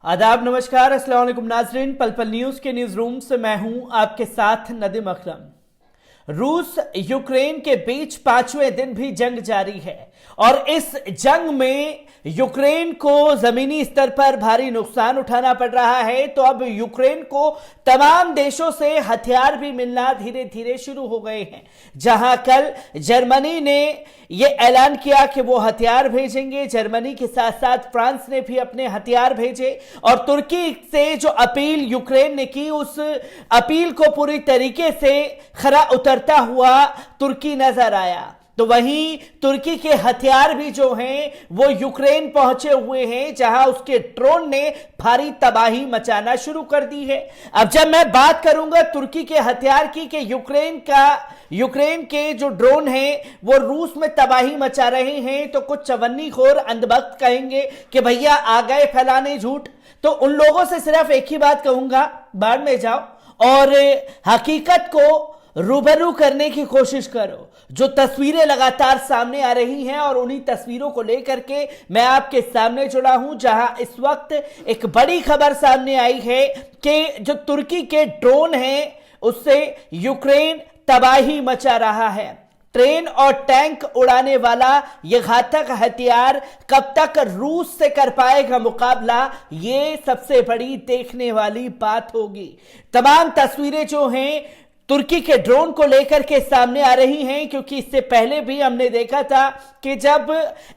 आदाब, नमस्कार, अस्सलाम वालेकुम नाजरीन। पल पल न्यूज के न्यूज रूम से मैं हूं आपके साथ नदीम अकरम। रूस यूक्रेन के बीच 5वें दिन भी जंग जारी है और इस जंग में यूक्रेन को जमीनी स्तर पर भारी नुकसान उठाना पड़ रहा है। तो अब यूक्रेन को तमाम देशों से हथियार भी मिलना धीरे धीरे शुरू हो गए हैं। जहां कल जर्मनी ने यह ऐलान किया कि वो हथियार भेजेंगे, जर्मनी के साथ साथ फ्रांस ने भी अपने हथियार भेजे और तुर्की से जो अपील यूक्रेन ने की, उस अपील को पूरी तरीके से खरा उतरता हुआ तुर्की नजर आया। तो वहीं तुर्की के हथियार भी जो हैं वो यूक्रेन पहुंचे हुए हैं, जहां उसके ड्रोन ने भारी तबाही मचाना शुरू कर दी है। अब जब मैं बात करूंगा तुर्की के हथियार की कि यूक्रेन के जो ड्रोन हैं वो रूस में तबाही मचा रहे हैं, तो कुछ चवन्नीखोर अंधभक्त कहेंगे कि भैया आ गए फैलाने झूठ। तो उन लोगों से सिर्फ एक ही बात कहूंगा, बाढ़ में जाओ और हकीकत को रूबरू करने की कोशिश करो। जो तस्वीरें लगातार सामने आ रही हैं और उन्हीं तस्वीरों को लेकर के मैं आपके सामने जुड़ा हूं, जहां इस वक्त एक बड़ी खबर सामने आई है कि जो तुर्की के ड्रोन हैं उससे यूक्रेन तबाही मचा रहा है। ट्रेन और टैंक उड़ाने वाला यह घातक हथियार कब तक रूस से कर पाएगा मुकाबला, ये सबसे बड़ी देखने वाली बात होगी। तमाम तस्वीरें जो हैं तुर्की के ड्रोन को लेकर के सामने आ रही हैं, क्योंकि इससे पहले भी हमने देखा था कि जब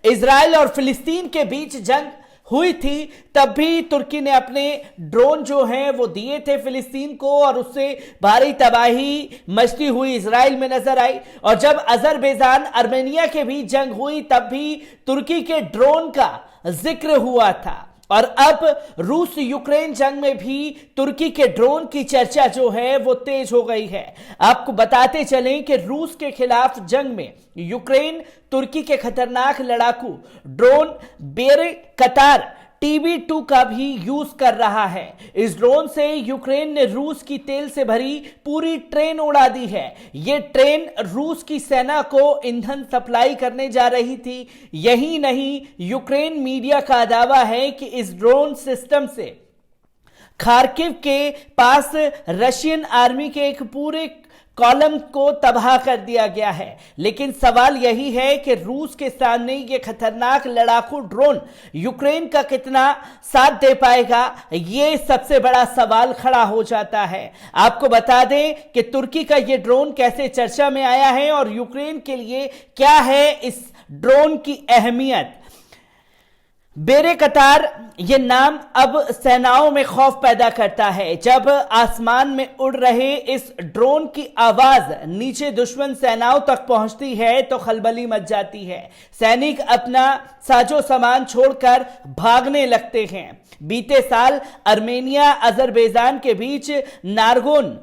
इजराइल और फिलिस्तीन के बीच जंग हुई थी तब भी तुर्की ने अपने ड्रोन जो हैं वो दिए थे फिलिस्तीन को और उससे भारी तबाही मचती हुई इजराइल में नजर आई। और जब अजरबैजान आर्मेनिया के बीच जंग हुई तब भी तुर्की के ड्रोन का जिक्र हुआ था। और अब रूस यूक्रेन जंग में भी तुर्की के ड्रोन की चर्चा जो है वो तेज हो गई है। आपको बताते चलें कि रूस के खिलाफ जंग में यूक्रेन तुर्की के खतरनाक लड़ाकू ड्रोन बेरकतार TB2 का भी यूज कर रहा है। इस ड्रोन से यूक्रेन ने रूस की तेल से भरी पूरी ट्रेन उड़ा दी है। यह ट्रेन रूस की सेना को ईंधन सप्लाई करने जा रही थी। यही नहीं, यूक्रेन मीडिया का दावा है कि इस ड्रोन सिस्टम से खार्किव के पास रशियन आर्मी के एक पूरे कॉलम को तबाह कर दिया गया है। लेकिन सवाल यही है कि रूस के सामने ये खतरनाक लड़ाकू ड्रोन यूक्रेन का कितना साथ दे पाएगा, ये सबसे बड़ा सवाल खड़ा हो जाता है। आपको बता दें कि तुर्की का ये ड्रोन कैसे चर्चा में आया है और यूक्रेन के लिए क्या है इस ड्रोन की अहमियत। बेरकतार ये नाम अब सेनाओं में खौफ पैदा करता है। जब आसमान में उड़ रहे इस ड्रोन की आवाज नीचे दुश्मन सेनाओं तक पहुंचती है तो खलबली मच जाती है। सैनिक अपना साजो सामान छोड़कर भागने लगते हैं। बीते साल आर्मेनिया अजरबैजान के बीच नारगोन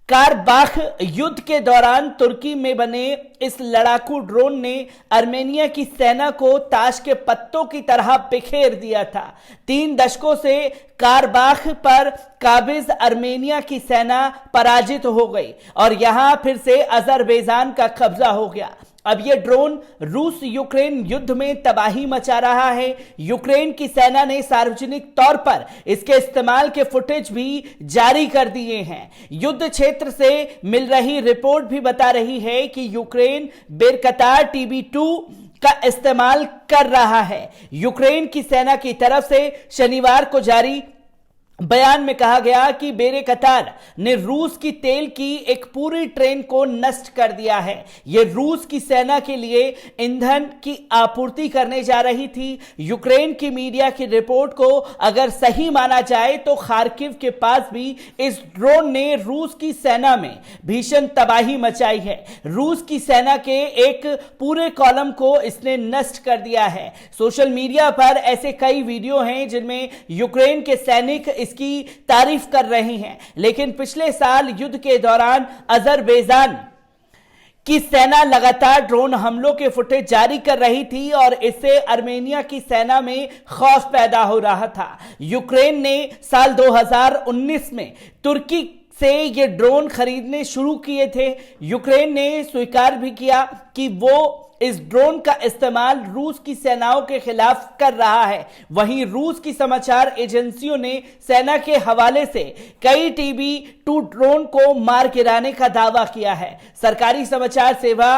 कारबाख युद्ध के दौरान तुर्की में बने इस लड़ाकू ड्रोन ने आर्मेनिया की सेना को ताश के पत्तों की तरह बिखेर दिया था। 3 दशकों से कारबाख पर काबिज आर्मेनिया की सेना पराजित हो गई और यहां फिर से अजरबैजान का कब्जा हो गया। अब यह ड्रोन रूस यूक्रेन युद्ध में तबाही मचा रहा है। यूक्रेन की सेना ने सार्वजनिक तौर पर इसके इस्तेमाल के फुटेज भी जारी कर दिए हैं। युद्ध क्षेत्र से मिल रही रिपोर्ट भी बता रही है कि यूक्रेन बेरकतार TB2 का इस्तेमाल कर रहा है। यूक्रेन की सेना की तरफ से शनिवार को जारी बयान में कहा गया कि बेरकतार ने रूस की तेल की एक पूरी ट्रेन को नष्ट कर दिया है। यह रूस की सेना के लिए ईंधन की आपूर्ति करने जा रही थी। यूक्रेन की मीडिया की रिपोर्ट को अगर सही माना जाए तो खार्किव के पास भी इस ड्रोन ने रूस की सेना में भीषण तबाही मचाई है। रूस की सेना के एक पूरे कॉलम को इसने नष्ट कर दिया है। सोशल मीडिया पर ऐसे कई वीडियो हैं जिनमें यूक्रेन के सैनिक इसकी तारीफ कर रहे हैं। लेकिन पिछले साल युद्ध के दौरान अजरबैजान की सेना लगातार ड्रोन हमलों के फुटेज जारी कर रही थी और इससे आर्मेनिया की सेना में खौफ पैदा हो रहा था। यूक्रेन ने साल 2019 में तुर्की से ये ड्रोन खरीदने शुरू किए थे। यूक्रेन ने स्वीकार भी किया कि वो इस ड्रोन का इस्तेमाल रूस की सेनाओं के खिलाफ कर रहा है। वहीं रूस की समाचार एजेंसियों ने सेना के हवाले से कई TB2 ड्रोन को मार गिराने का दावा किया है। सरकारी समाचार सेवा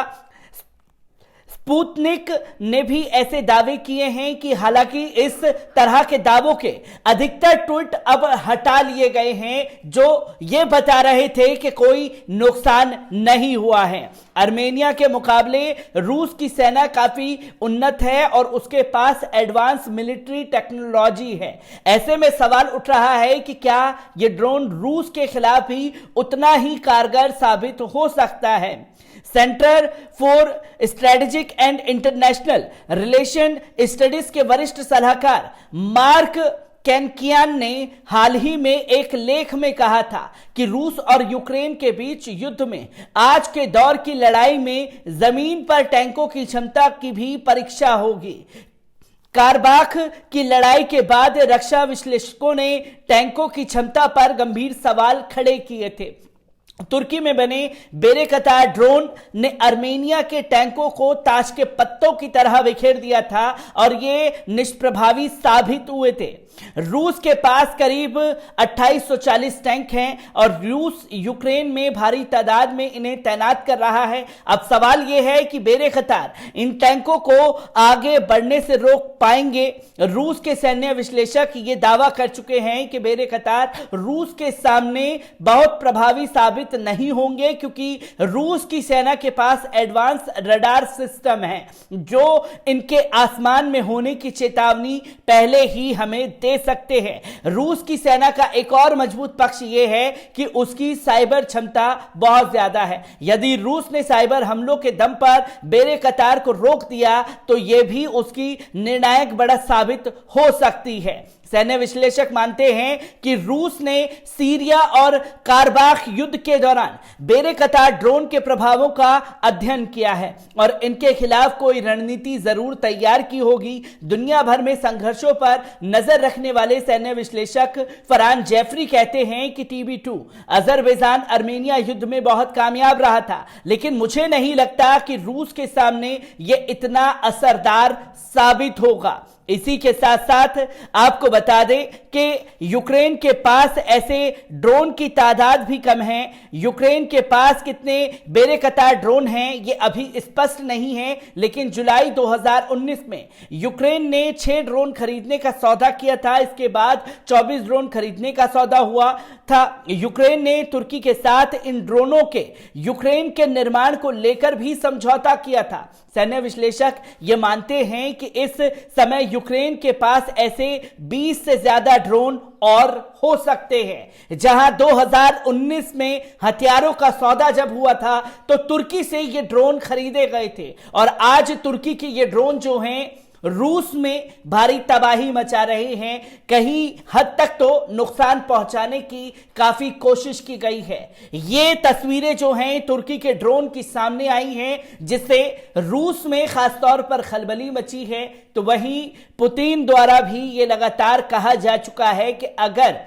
स्पुतनिक ने भी ऐसे दावे किए हैं कि हालांकि इस तरह के दावों के अधिकतर ट्वीट अब हटा लिए गए हैं जो ये बता रहे थे कि कोई नुकसान नहीं हुआ है। आर्मेनिया के मुकाबले रूस की सेना काफी उन्नत है और उसके पास एडवांस मिलिट्री टेक्नोलॉजी है। ऐसे में सवाल उठ रहा है कि क्या ये ड्रोन रूस के खिलाफ भी उतना ही कारगर साबित हो सकता है। Centre for strategic and international relation studies के वरिष्ठ सलाहकार मार्क कैनकियान ने हाल ही में एक लेख में कहा था कि रूस और यूक्रेन के बीच युद्ध में आज के दौर की लड़ाई में जमीन पर टैंकों की क्षमता की भी परीक्षा होगी। कारबाख की लड़ाई के बाद रक्षा विश्लेषकों ने टैंकों की क्षमता पर गंभीर सवाल खड़े किए थे। तुर्की में बने बेरेकतार ड्रोन ने आर्मेनिया के टैंकों को ताश के पत्तों की तरह बिखेर दिया था और ये निष्प्रभावी साबित हुए थे। रूस के पास करीब 2840 टैंक हैं और रूस यूक्रेन में भारी तादाद में इन्हें तैनात कर रहा है। अब सवाल यह है कि बेरेकतार इन टैंकों को आगे बढ़ने से रोक पाएंगे। रूस के सैन्य विश्लेषक ये दावा कर चुके हैं कि बेरेकतार रूस के सामने बहुत प्रभावी साबित नहीं होंगे क्योंकि रूस की सेना के पास एडवांस रडार सिस्टम है जो इनके आसमान में होने की चेतावनी पहले ही हमें दे सकते हैं। रूस की सेना का एक और मजबूत पक्ष यह है कि उसकी साइबर क्षमता बहुत ज्यादा है। यदि रूस ने साइबर हमलों के दम पर बेरेकतार को रोक दिया तो यह भी उसकी निर्णायक बढ़त साबित हो सकती है। सैन्य विश्लेषक मानते हैं कि रूस ने सीरिया और कारबाख युद्ध के दौरान बेरेकतार ड्रोन के प्रभावों का अध्ययन किया है और इनके खिलाफ कोई रणनीति जरूर तैयार की होगी। दुनिया भर में संघर्षों पर नजर रखने वाले सैन्य विश्लेषक फरहान जैफरी कहते हैं कि TB2 अजरबैजान आर्मेनिया युद्ध में बहुत कामयाब रहा था, लेकिन मुझे नहीं लगता कि रूस के सामने यह इतना असरदार साबित होगा। इसी के साथ साथ आपको बता दें कि यूक्रेन के पास ऐसे ड्रोन की तादाद भी कम है। यूक्रेन के पास कितने बेरेकतार ड्रोन हैं ये अभी स्पष्ट नहीं है, लेकिन जुलाई 2019 में यूक्रेन ने 6 ड्रोन खरीदने का सौदा किया था। इसके बाद 24 ड्रोन खरीदने का सौदा हुआ था। यूक्रेन ने तुर्की के साथ इन ड्रोनों के यूक्रेन के निर्माण को लेकर भी समझौता किया था। सैन्य विश्लेषक ये मानते हैं कि इस समय यूक्रेन के पास ऐसे 20 से ज्यादा ड्रोन और हो सकते हैं। जहां 2019 में हथियारों का सौदा जब हुआ था तो तुर्की से ये ड्रोन खरीदे गए थे और आज तुर्की के ये ड्रोन जो हैं रूस में भारी तबाही मचा रहे हैं। कहीं हद तक तो नुकसान पहुंचाने की काफी कोशिश की गई है। ये तस्वीरें जो हैं तुर्की के ड्रोन की सामने आई हैं, जिससे रूस में खासतौर पर खलबली मची है। तो वहीं पुतिन द्वारा भी ये लगातार कहा जा चुका है कि अगर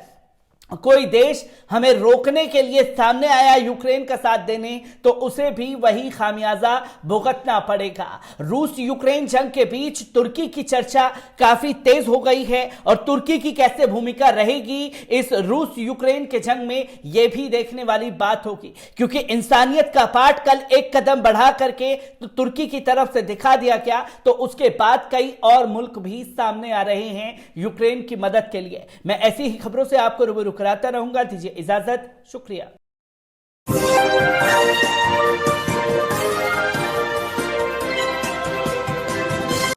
कोई देश हमें रोकने के लिए सामने आया यूक्रेन का साथ देने तो उसे भी वही खामियाजा भुगतना पड़ेगा। रूस यूक्रेन जंग के बीच तुर्की की चर्चा काफी तेज हो गई है और तुर्की की कैसे भूमिका रहेगी इस रूस यूक्रेन के जंग में यह भी देखने वाली बात होगी, क्योंकि इंसानियत का पाठ कल एक कदम बढ़ा करके तो तुर्की की तरफ से दिखा दिया गया, तो उसके बाद कई और मुल्क भी सामने आ रहे हैं यूक्रेन की मदद के लिए। मैं ऐसी ही खबरों से आपको रूबरू कराता रहूंगा। दीजिए इजाजत, शुक्रिया।